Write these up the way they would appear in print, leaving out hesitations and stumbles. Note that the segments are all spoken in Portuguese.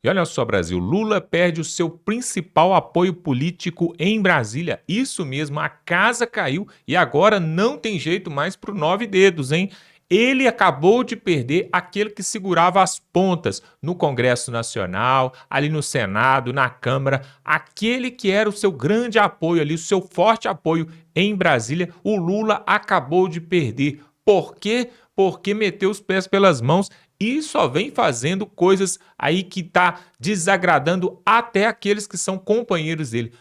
E olha só, Brasil, Lula perde o seu principal apoio político em Brasília. Isso mesmo, a casa caiu e agora não tem jeito mais pro nove dedos, hein? Ele acabou de perder aquele que segurava as pontas no Congresso Nacional, ali no Senado, na Câmara, aquele que era o seu grande apoio ali, o seu forte apoio em Brasília, o Lula acabou de perder. Por quê? Porque meteu os pés pelas mãos e só vem fazendo coisas aí que tá desagradando até aqueles que são companheiros dele.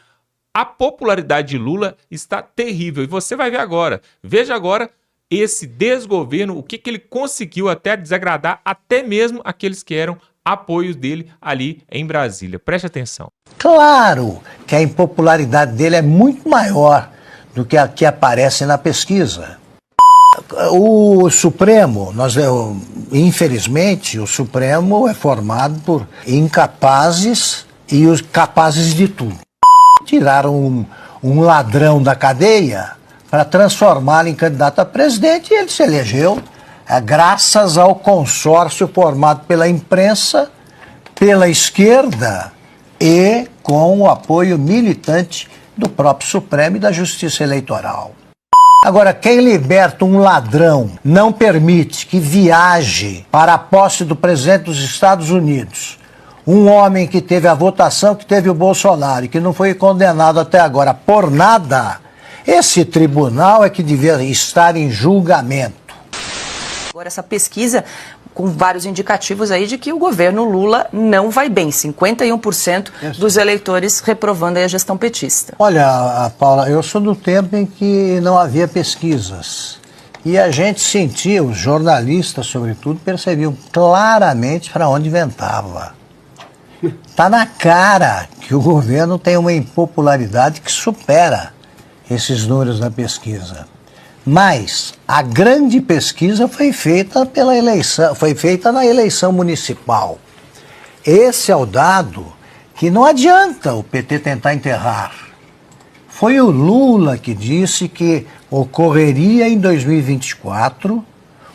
A popularidade de Lula está terrível e você vai ver agora. Veja agora esse desgoverno, o que ele conseguiu até desagradar até mesmo aqueles que eram apoios dele ali em Brasília. Preste atenção. Claro que a impopularidade dele é muito maior do que a que aparece na pesquisa. O Supremo, infelizmente, o Supremo é formado por incapazes e os capazes de tudo. Tiraram um ladrão da cadeia para transformá-lo em candidato a presidente e ele se elegeu graças ao consórcio formado pela imprensa, pela esquerda e com o apoio militante do próprio Supremo e da Justiça Eleitoral. Agora, quem liberta um ladrão não permite que viaje para a posse do presidente dos Estados Unidos, um homem que teve a votação que teve o Bolsonaro e que não foi condenado até agora por nada, esse tribunal é que devia estar em julgamento. Agora, essa pesquisa com vários indicativos aí de que o governo Lula não vai bem. 51% dos eleitores reprovando aí a gestão petista. Olha, Paula, eu sou do tempo em que não havia pesquisas. E a gente sentia, os jornalistas, sobretudo, percebiam claramente para onde ventava. Está na cara que o governo tem uma impopularidade que supera esses números da pesquisa. Mas a grande pesquisa foi feita na eleição municipal. Esse é o dado que não adianta o PT tentar enterrar. Foi o Lula que disse que ocorreria em 2024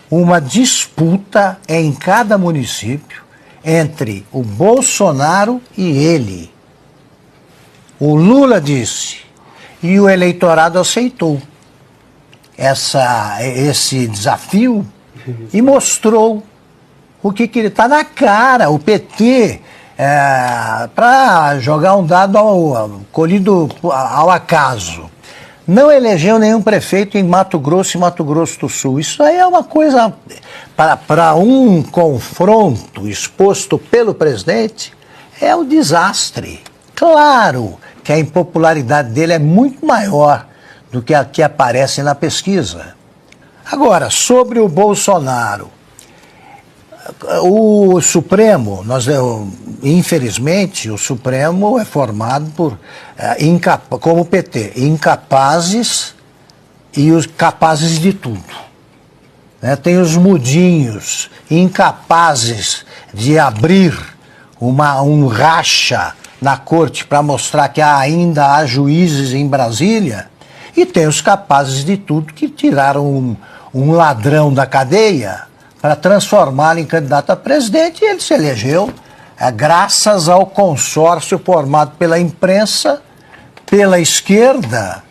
uma disputa em cada município entre o Bolsonaro e ele. O Lula disse e o eleitorado aceitou esse desafio e mostrou o que ele está na cara. O PT, para jogar um dado colhido ao acaso, não elegeu nenhum prefeito em Mato Grosso e Mato Grosso do Sul. Isso aí é uma coisa, para um confronto exposto pelo presidente, é um desastre. Claro que a impopularidade dele é muito maior do que a que aparece na pesquisa. Agora, sobre o Bolsonaro, o Supremo, infelizmente, o Supremo é formado por, como o PT, incapazes e os capazes de tudo. Tem os mudinhos, incapazes de abrir um racha na corte para mostrar que ainda há juízes em Brasília, e tem os capazes de tudo que tiraram um ladrão da cadeia para transformá-lo em candidato a presidente e ele se elegeu graças ao consórcio formado pela imprensa, pela esquerda,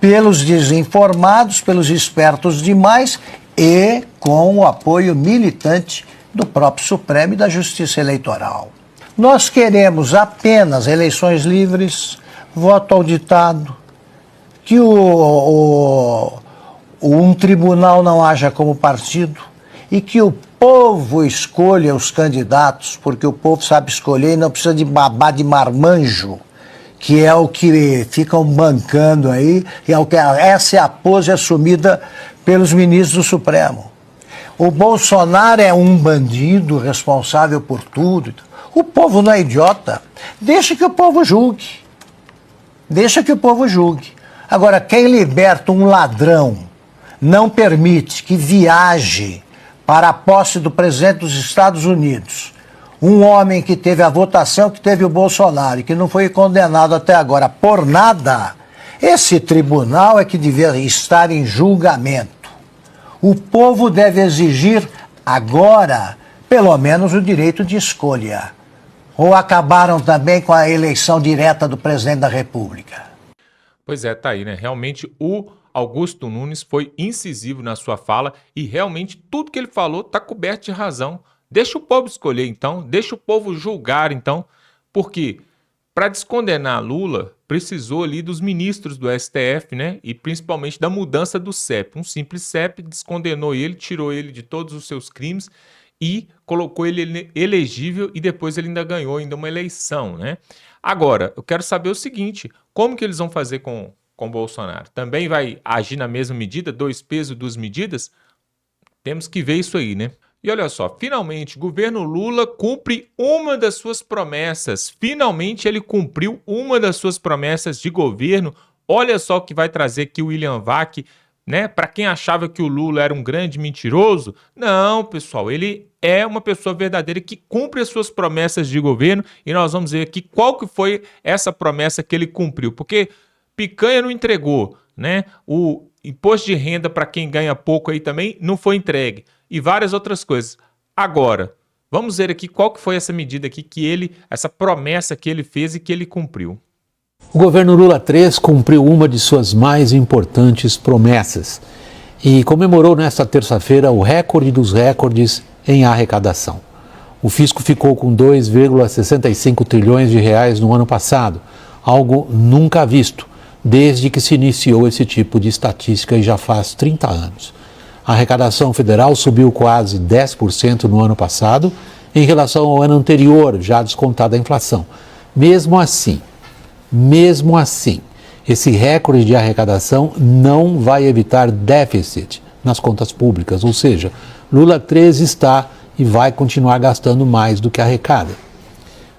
pelos desinformados, pelos espertos demais e com o apoio militante do próprio Supremo e da Justiça Eleitoral. Nós queremos apenas eleições livres, voto auditado, que um tribunal não haja como partido e que o povo escolha os candidatos, porque o povo sabe escolher e não precisa de babá de marmanjo, que é o que ficam bancando aí, e essa é a pose assumida pelos ministros do Supremo. O Bolsonaro é um bandido responsável por tudo. O povo não é idiota. Deixa que o povo julgue. Deixa que o povo julgue. Agora, quem liberta um ladrão não permite que viaje para a posse do presidente dos Estados Unidos, um homem que teve a votação que teve o Bolsonaro e que não foi condenado até agora por nada, esse tribunal é que devia estar em julgamento. O povo deve exigir agora, pelo menos, o direito de escolha. Ou acabaram também com a eleição direta do presidente da República? Pois é, tá aí, né? Realmente o Augusto Nunes foi incisivo na sua fala e realmente tudo que ele falou tá coberto de razão. Deixa o povo escolher então, deixa o povo julgar então, porque para descondenar Lula precisou ali dos ministros do STF, né? E principalmente da mudança do CEP. Um simples CEP descondenou ele, tirou ele de todos os seus crimes e colocou ele elegível e depois ele ainda ganhou ainda uma eleição, né? Agora, eu quero saber o seguinte, como que eles vão fazer com Bolsonaro? Também vai agir na mesma medida, dois pesos, duas medidas? Temos que ver isso aí, né? E olha só, finalmente, o governo Lula cumpre uma das suas promessas. Finalmente ele cumpriu uma das suas promessas de governo. Olha só o que vai trazer aqui o William Vac, né? Para quem achava que o Lula era um grande mentiroso, não, pessoal, ele é uma pessoa verdadeira que cumpre as suas promessas de governo e nós vamos ver aqui qual que foi essa promessa que ele cumpriu, porque picanha não entregou, né? O imposto de renda para quem ganha pouco aí também não foi entregue e várias outras coisas. Agora, vamos ver aqui qual que foi essa medida aqui essa promessa que ele fez e que ele cumpriu. O governo Lula III cumpriu uma de suas mais importantes promessas e comemorou nesta terça-feira o recorde dos recordes em arrecadação. O fisco ficou com 2,65 trilhões de reais no ano passado, algo nunca visto, desde que se iniciou esse tipo de estatística e já faz 30 anos. A arrecadação federal subiu quase 10% no ano passado em relação ao ano anterior, já descontada a inflação. Mesmo assim, esse recorde de arrecadação não vai evitar déficit nas contas públicas, ou seja, Lula III está e vai continuar gastando mais do que arrecada.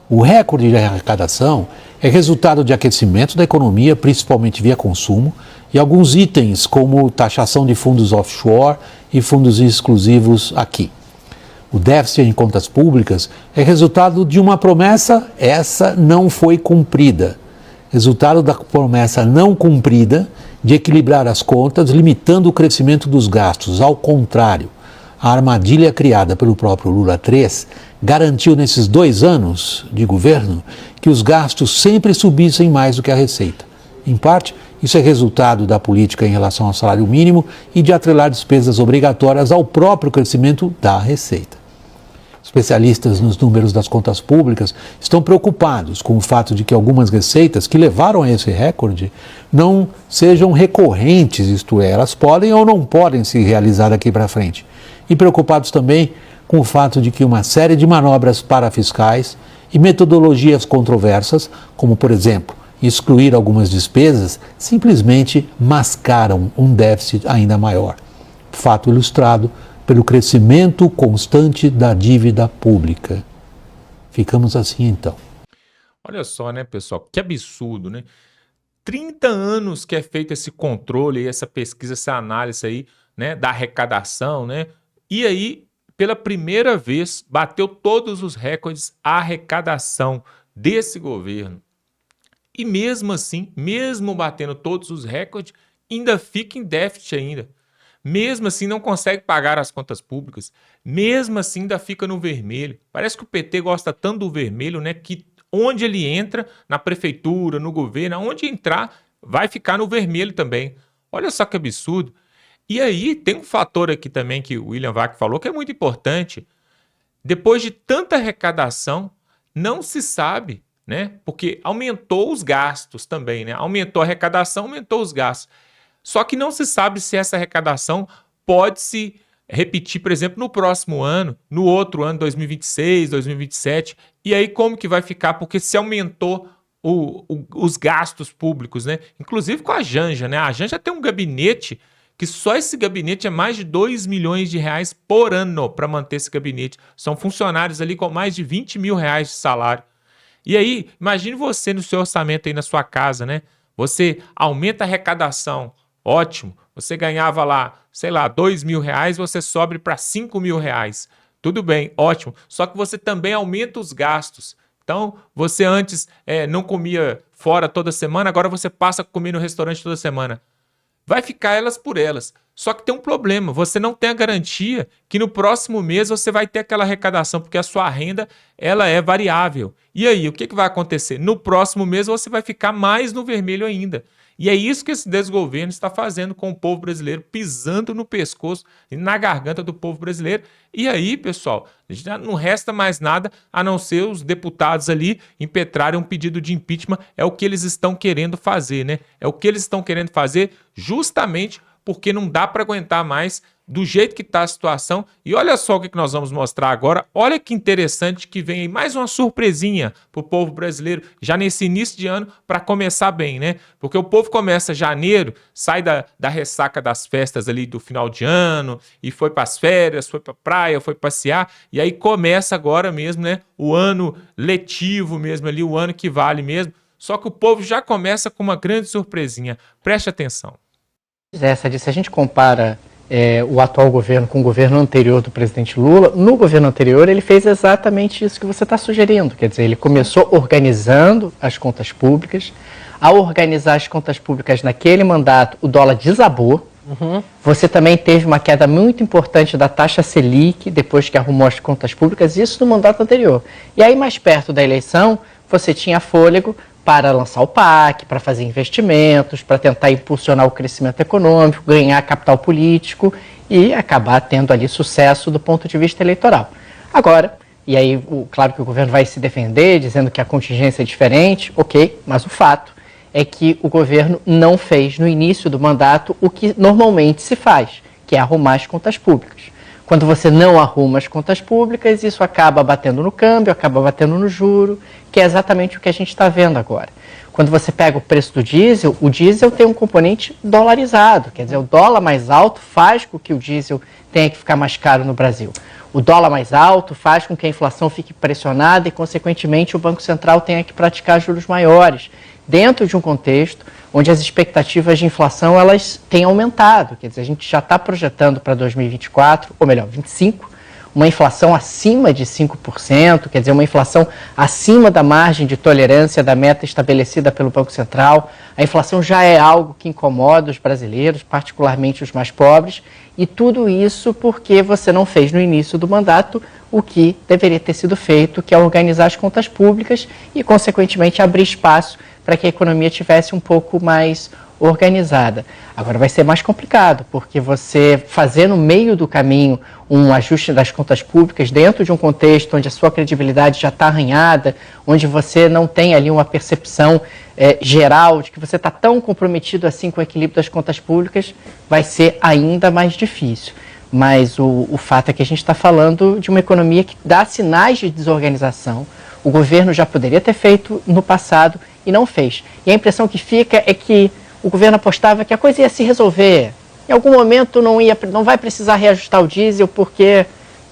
O recorde de arrecadação é resultado de aquecimento da economia, principalmente via consumo, e alguns itens como taxação de fundos offshore e fundos exclusivos aqui. O déficit em contas públicas é resultado de uma promessa, essa não foi cumprida. Resultado da promessa não cumprida de equilibrar as contas, limitando o crescimento dos gastos. Ao contrário, a armadilha criada pelo próprio Lula III garantiu nesses 2 anos de governo que os gastos sempre subissem mais do que a receita. Em parte, isso é resultado da política em relação ao salário mínimo e de atrelar despesas obrigatórias ao próprio crescimento da receita. Especialistas nos números das contas públicas estão preocupados com o fato de que algumas receitas que levaram a esse recorde não sejam recorrentes, isto é, elas podem ou não podem se realizar daqui para frente. E preocupados também com o fato de que uma série de manobras parafiscais e metodologias controversas, como por exemplo, excluir algumas despesas, simplesmente mascaram um déficit ainda maior. Fato ilustrado pelo crescimento constante da dívida pública. Ficamos assim então. Olha só, né, pessoal, que absurdo, né? 30 anos que é feito esse controle, essa pesquisa, essa análise aí, né, da arrecadação, né? E aí, pela primeira vez, bateu todos os recordes a arrecadação desse governo. E mesmo assim, mesmo batendo todos os recordes, ainda fica em déficit ainda. Mesmo assim não consegue pagar as contas públicas. Mesmo assim ainda fica no vermelho. Parece que o PT gosta tanto do vermelho, né, que onde ele entra, na prefeitura, no governo, onde entrar, vai ficar no vermelho também. Olha só que absurdo. E aí tem um fator aqui também que o William Vac falou que é muito importante. Depois de tanta arrecadação, não se sabe, né? Porque aumentou os gastos também, né? Aumentou a arrecadação, aumentou os gastos. Só que não se sabe se essa arrecadação pode se repetir, por exemplo, no próximo ano, no outro ano, 2026, 2027. E aí como que vai ficar? Porque se aumentou os gastos públicos, né? Inclusive com a Janja, né? A Janja tem um gabinete que só esse gabinete é mais de 2 milhões de reais por ano para manter esse gabinete. São funcionários ali com mais de 20 mil reais de salário. E aí, imagine você no seu orçamento aí na sua casa, né? Você aumenta a arrecadação, ótimo. Você ganhava lá, sei lá, 2 mil reais, você sobe para 5 mil reais. Tudo bem, ótimo. Só que você também aumenta os gastos. Então, você antes não comia fora toda semana, agora você passa a comer no restaurante toda semana. Vai ficar elas por elas. Só que tem um problema, você não tem a garantia que no próximo mês você vai ter aquela arrecadação, porque a sua renda ela é variável. E aí, o que vai acontecer? No próximo mês você vai ficar mais no vermelho ainda. E é isso que esse desgoverno está fazendo com o povo brasileiro, pisando no pescoço e na garganta do povo brasileiro. E aí, pessoal, já não resta mais nada a não ser os deputados ali impetrarem um pedido de impeachment. É o que eles estão querendo fazer, né? É o que eles estão querendo fazer justamente porque não dá para aguentar mais do jeito que está a situação. E olha só o que nós vamos mostrar agora. Olha que interessante que vem aí mais uma surpresinha para o povo brasileiro, já nesse início de ano, para começar bem, né? Porque o povo começa janeiro, sai da ressaca das festas ali do final de ano, e foi para as férias, foi para praia, foi passear, e aí começa agora mesmo, né? O ano letivo mesmo ali, o ano que vale mesmo. Só que o povo já começa com uma grande surpresinha. Preste atenção. Se a gente compara o atual governo com o governo anterior do presidente Lula, no governo anterior ele fez exatamente isso que você está sugerindo. Quer dizer, ele começou organizando as contas públicas. Ao organizar as contas públicas naquele mandato, o dólar desabou. Você também teve uma queda muito importante da taxa Selic, depois que arrumou as contas públicas, isso no mandato anterior. E aí, mais perto da eleição, você tinha fôlego para lançar o PAC, para fazer investimentos, para tentar impulsionar o crescimento econômico, ganhar capital político e acabar tendo ali sucesso do ponto de vista eleitoral. Agora, e aí, claro que o governo vai se defender, dizendo que a contingência é diferente, ok, mas o fato é que o governo não fez no início do mandato o que normalmente se faz, que é arrumar as contas públicas. Quando você não arruma as contas públicas, isso acaba batendo no câmbio, acaba batendo no juro, que é exatamente o que a gente está vendo agora. Quando você pega o preço do diesel, o diesel tem um componente dolarizado, quer dizer, o dólar mais alto faz com que o diesel tenha que ficar mais caro no Brasil. O dólar mais alto faz com que a inflação fique pressionada e, consequentemente, o Banco Central tenha que praticar juros maiores, dentro de um contexto onde as expectativas de inflação elas têm aumentado. Quer dizer, a gente já está projetando para 2024, ou melhor, 2025, uma inflação acima de 5%, quer dizer, uma inflação acima da margem de tolerância da meta estabelecida pelo Banco Central. A inflação já é algo que incomoda os brasileiros, particularmente os mais pobres, e tudo isso porque você não fez no início do mandato o que deveria ter sido feito, que é organizar as contas públicas e, consequentemente, abrir espaço para que a economia tivesse um pouco mais organizada. Agora vai ser mais complicado, porque você fazer no meio do caminho um ajuste das contas públicas dentro de um contexto onde a sua credibilidade já está arranhada, onde você não tem ali uma percepção geral de que você está tão comprometido assim com o equilíbrio das contas públicas, vai ser ainda mais difícil. Mas o fato é que a gente está falando de uma economia que dá sinais de desorganização. O governo já poderia ter feito no passado e não fez. E a impressão que fica é que o governo apostava que a coisa ia se resolver. Em algum momento não vai precisar reajustar o diesel porque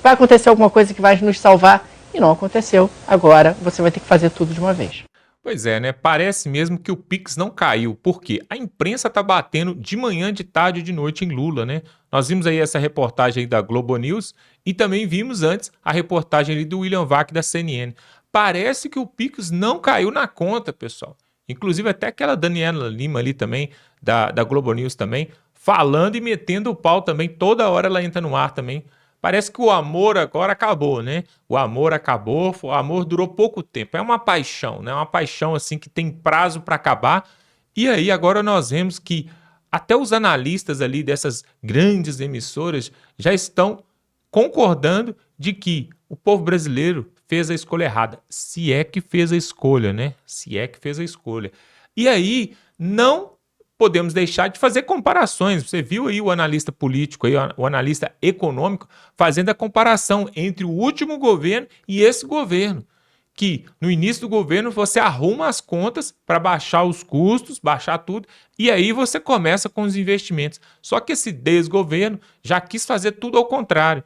vai acontecer alguma coisa que vai nos salvar. E não aconteceu. Agora você vai ter que fazer tudo de uma vez. Pois é, né? Parece mesmo que o Pix não caiu, porque a imprensa tá batendo de manhã, de tarde e de noite em Lula, né? Nós vimos aí essa reportagem aí da Globo News e também vimos antes a reportagem ali do William Vac da CNN. Parece que o Pix não caiu na conta, pessoal. Inclusive até aquela Daniela Lima ali também, da Globo News também, falando e metendo o pau também, toda hora ela entra no ar também. Parece que o amor agora acabou, né? O amor acabou, o amor durou pouco tempo. É uma paixão, né? Uma paixão assim que tem prazo para acabar. E aí agora nós vemos que até os analistas ali dessas grandes emissoras já estão concordando de que o povo brasileiro fez a escolha errada. Se é que fez a escolha, né? Se é que fez a escolha. E aí não podemos deixar de fazer comparações. Você viu aí o analista político, aí, o analista econômico, fazendo a comparação entre o último governo e esse governo. Que no início do governo você arruma as contas para baixar os custos, baixar tudo, e aí você começa com os investimentos. Só que esse desgoverno já quis fazer tudo ao contrário.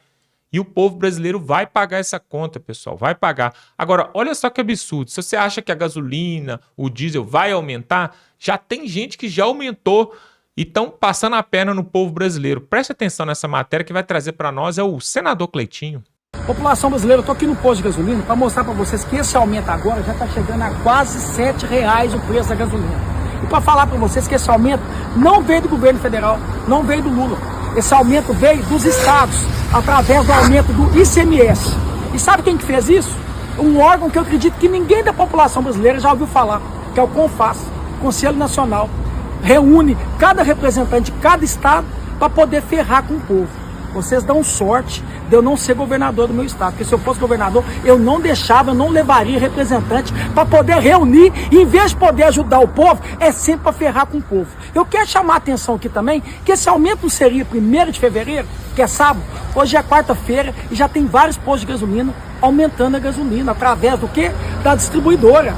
E o povo brasileiro vai pagar essa conta, pessoal, vai pagar. Agora, olha só que absurdo. Se você acha que a gasolina, o diesel vai aumentar, já tem gente que já aumentou e estão passando a perna no povo brasileiro. Preste atenção nessa matéria que vai trazer para nós é o senador Cleitinho. População brasileira, eu estou aqui no posto de gasolina para mostrar para vocês que esse aumento agora já está chegando a quase R$7 o preço da gasolina. E para falar para vocês que esse aumento não veio do governo federal, não veio do Lula. Esse aumento veio dos estados, através do aumento do ICMS. E sabe quem que fez isso? Um órgão que eu acredito que ninguém da população brasileira já ouviu falar, que é o CONFAS, Conselho Nacional. Reúne cada representante de cada estado para poder ferrar com o povo. Vocês dão sorte de eu não ser governador do meu estado, porque se eu fosse governador, eu não deixava, eu não levaria representante para poder reunir, e em vez de poder ajudar o povo, é sempre para ferrar com o povo. Eu quero chamar a atenção aqui também, que esse aumento não seria 1º de fevereiro, que é sábado, hoje é quarta-feira, e já tem vários postos de gasolina aumentando a gasolina, através do quê? Da distribuidora,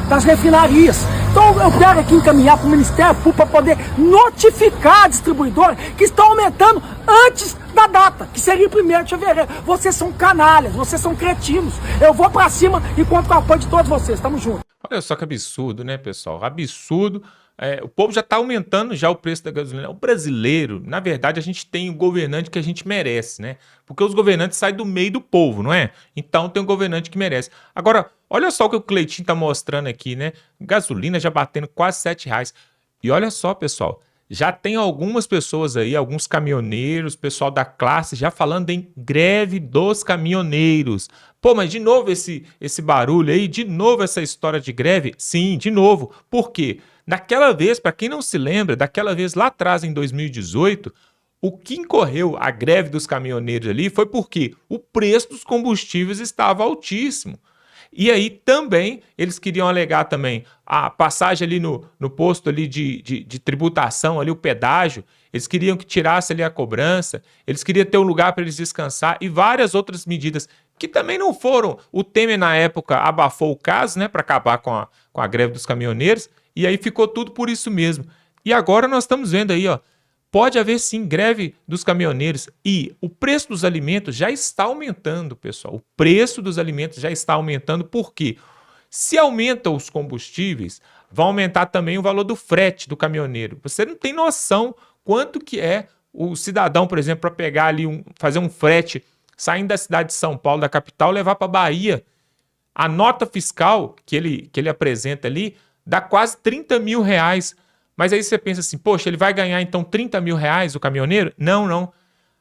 das refinarias. Então eu quero aqui encaminhar para o Ministério Público para poder notificar a distribuidora que estão aumentando antes da data, que seria 1º de fevereiro. Vocês são canalhas, vocês são cretinos. Eu vou para cima e conto com o apoio de todos vocês. Tamo junto. Olha só que absurdo, né, pessoal? Absurdo. O povo já está aumentando já o preço da gasolina. O brasileiro, na verdade, a gente tem o governante que a gente merece, né? Porque os governantes saem do meio do povo, não é? Então tem um governante que merece. Agora, olha só o que o Cleitinho está mostrando aqui, né? Gasolina já batendo quase R$7. E olha só, pessoal, já tem algumas pessoas aí, alguns caminhoneiros, pessoal da classe, já falando em greve dos caminhoneiros. Pô, mas de novo esse barulho aí, de novo essa história de greve? Sim, de novo. Por quê? Daquela vez, para quem não se lembra, daquela vez lá atrás, em 2018, o que incorreu a greve dos caminhoneiros ali foi porque o preço dos combustíveis estava altíssimo. E aí também eles queriam alegar também a passagem ali no posto ali de tributação, ali o pedágio, eles queriam que tirasse ali a cobrança, eles queriam ter um lugar para eles descansar e várias outras medidas que também não foram. O Temer na época abafou o caso, né, para acabar com a greve dos caminhoneiros, e aí ficou tudo por isso mesmo. E agora nós estamos vendo aí, ó, pode haver sim greve dos caminhoneiros e o preço dos alimentos já está aumentando, pessoal. O preço dos alimentos já está aumentando porque se aumentam os combustíveis, vai aumentar também o valor do frete do caminhoneiro. Você não tem noção quanto que é o cidadão, por exemplo, para pegar ali, fazer um frete saindo da cidade de São Paulo, da capital, levar para a Bahia. A nota fiscal que ele apresenta ali dá quase R$30 mil. Mas aí você pensa assim, poxa, ele vai ganhar então R$30 mil o caminhoneiro? Não, não.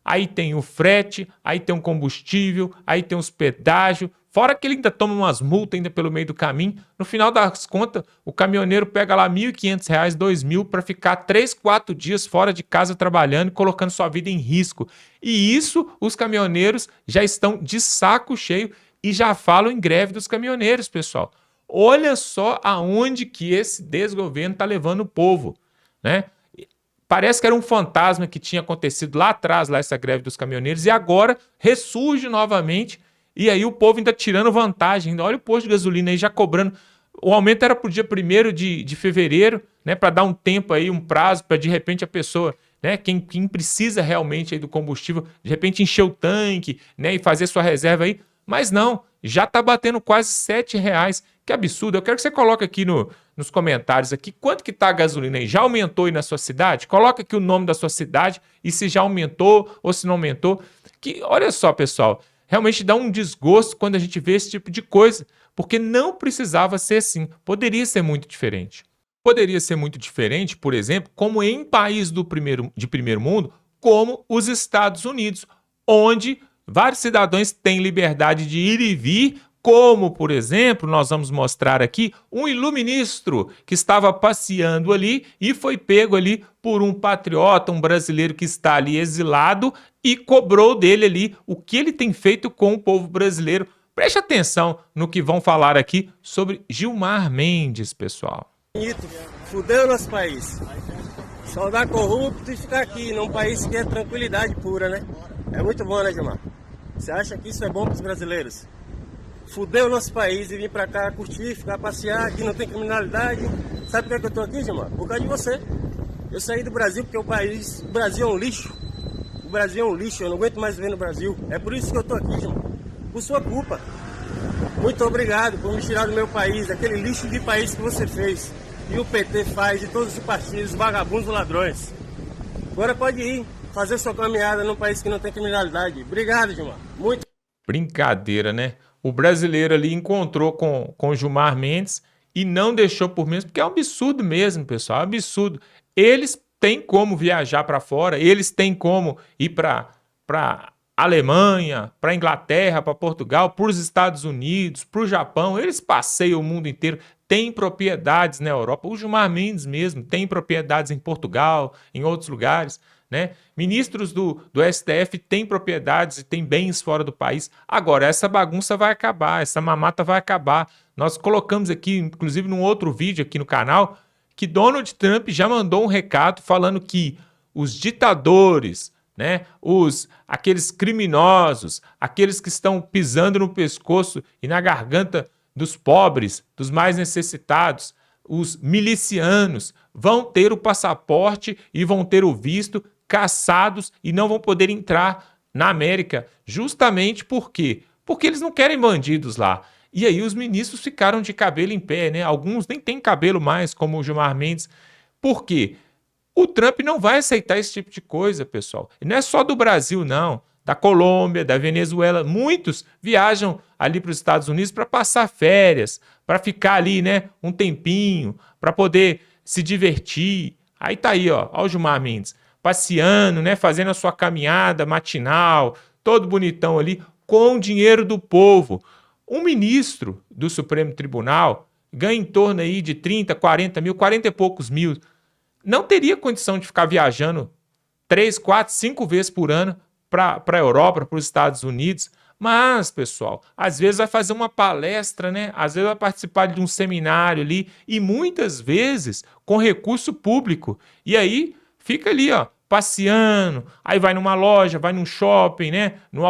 Aí tem o frete, aí tem o combustível, aí tem os pedágios, fora que ele ainda toma umas multas ainda pelo meio do caminho. No final das contas, o caminhoneiro pega lá R$1.500, R$2.000 para ficar 3, 4 dias fora de casa trabalhando e colocando sua vida em risco. E isso os caminhoneiros já estão de saco cheio e já falam em greve dos caminhoneiros, pessoal. Olha só aonde que esse desgoverno está levando o povo, né? Parece que era um fantasma que tinha acontecido lá atrás, lá essa greve dos caminhoneiros, e agora ressurge novamente, e aí o povo ainda tirando vantagem. Olha o posto de gasolina aí já cobrando. O aumento era para o dia 1º de fevereiro, né? Para dar um tempo aí, um prazo, para de repente a pessoa, né? Quem precisa realmente aí do combustível, de repente encher o tanque, né? E fazer sua reserva aí. Mas não, já está batendo quase R$7. Que absurdo. Eu quero que você coloque aqui nos comentários aqui quanto que está a gasolina aí. Já aumentou aí na sua cidade? Coloca aqui o nome da sua cidade e se já aumentou ou se não aumentou. Que, olha só, pessoal, realmente dá um desgosto quando a gente vê esse tipo de coisa, porque não precisava ser assim. Poderia ser muito diferente. Poderia ser muito diferente, por exemplo, como em países de primeiro mundo, como os Estados Unidos, onde vários cidadãos têm liberdade de ir e vir, como, por exemplo, nós vamos mostrar aqui, um iluministro que estava passeando ali e foi pego ali por um patriota, um brasileiro que está ali exilado e cobrou dele ali o que ele tem feito com o povo brasileiro. Preste atenção no que vão falar aqui sobre Gilmar Mendes, pessoal. Fudeu nosso país. Só dá corrupto e ficar aqui num país que é tranquilidade pura, né? É muito bom, né, Gilmar? Você acha que isso é bom para os brasileiros? Fudeu o nosso país e vir pra cá curtir, ficar passear, aqui não tem criminalidade. Sabe por que eu tô aqui, Gilmar? Por causa de você. Eu saí do Brasil porque o Brasil é um lixo. O Brasil é um lixo, eu não aguento mais viver no Brasil. É por isso que eu tô aqui, Gilmar. Por sua culpa. Muito obrigado por me tirar do meu país, aquele lixo de país que você fez. E o PT faz, e todos os partidos, vagabundos, ladrões. Agora pode ir, fazer sua caminhada num país que não tem criminalidade. Obrigado, Gilmar. Muito. Brincadeira, né? O brasileiro ali encontrou com Gilmar Mendes e não deixou por menos, porque é um absurdo mesmo, pessoal, é um absurdo. Eles têm como viajar para fora, eles têm como ir para Alemanha, para Inglaterra, para Portugal, para os Estados Unidos, para o Japão, eles passeiam o mundo inteiro, têm propriedades na Europa. O Gilmar Mendes mesmo tem propriedades em Portugal, em outros lugares, né? Ministros do STF têm propriedades e têm bens fora do país. Agora, essa bagunça vai acabar, essa mamata vai acabar. Nós colocamos aqui, inclusive num outro vídeo aqui no canal, que Donald Trump já mandou um recado falando que os ditadores, né, aqueles criminosos, aqueles que estão pisando no pescoço e na garganta dos pobres, dos mais necessitados, os milicianos, vão ter o passaporte e vão ter o visto caçados e não vão poder entrar na América, justamente por quê? Porque eles não querem bandidos lá. E aí os ministros ficaram de cabelo em pé, né? Alguns nem têm cabelo mais, como o Gilmar Mendes. Por quê? O Trump não vai aceitar esse tipo de coisa, pessoal. E não é só do Brasil, não. Da Colômbia, da Venezuela. Muitos viajam ali para os Estados Unidos para passar férias, para ficar ali, né, um tempinho, para poder se divertir. Aí tá aí, ó o Gilmar Mendes, passeando, né, fazendo a sua caminhada matinal, todo bonitão ali, com o dinheiro do povo. Um ministro do Supremo Tribunal ganha em torno aí de 30, 40 mil, 40 e poucos mil. Não teria condição de ficar viajando 3, 4, 5 vezes por ano para a Europa, para os Estados Unidos. Mas, pessoal, às vezes vai fazer uma palestra, né? Às vezes vai participar de um seminário ali e muitas vezes com recurso público. E aí fica ali, ó, passeando, aí vai numa loja, vai num shopping, né? No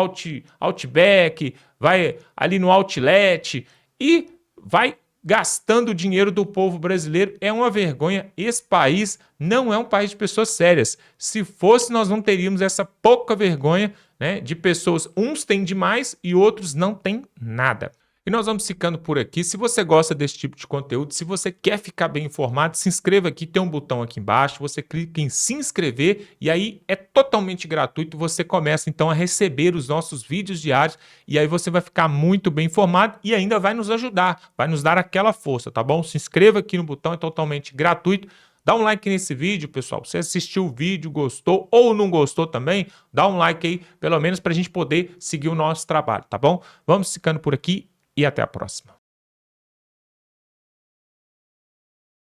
Outback, vai ali no Outlet e vai gastando o dinheiro do povo brasileiro. É uma vergonha. Esse país não é um país de pessoas sérias. Se fosse, nós não teríamos essa pouca vergonha, né, de pessoas, uns têm demais e outros não têm nada. E nós vamos ficando por aqui. Se você gosta desse tipo de conteúdo, se você quer ficar bem informado, se inscreva aqui, tem um botão aqui embaixo, você clica em se inscrever e aí é totalmente gratuito, você começa então a receber os nossos vídeos diários e aí você vai ficar muito bem informado e ainda vai nos ajudar, vai nos dar aquela força, tá bom? Se inscreva aqui no botão, é totalmente gratuito. Dá um like nesse vídeo, pessoal. Se assistiu o vídeo, gostou ou não gostou também, dá um like aí, pelo menos para a gente poder seguir o nosso trabalho, tá bom? Vamos ficando por aqui e até a próxima.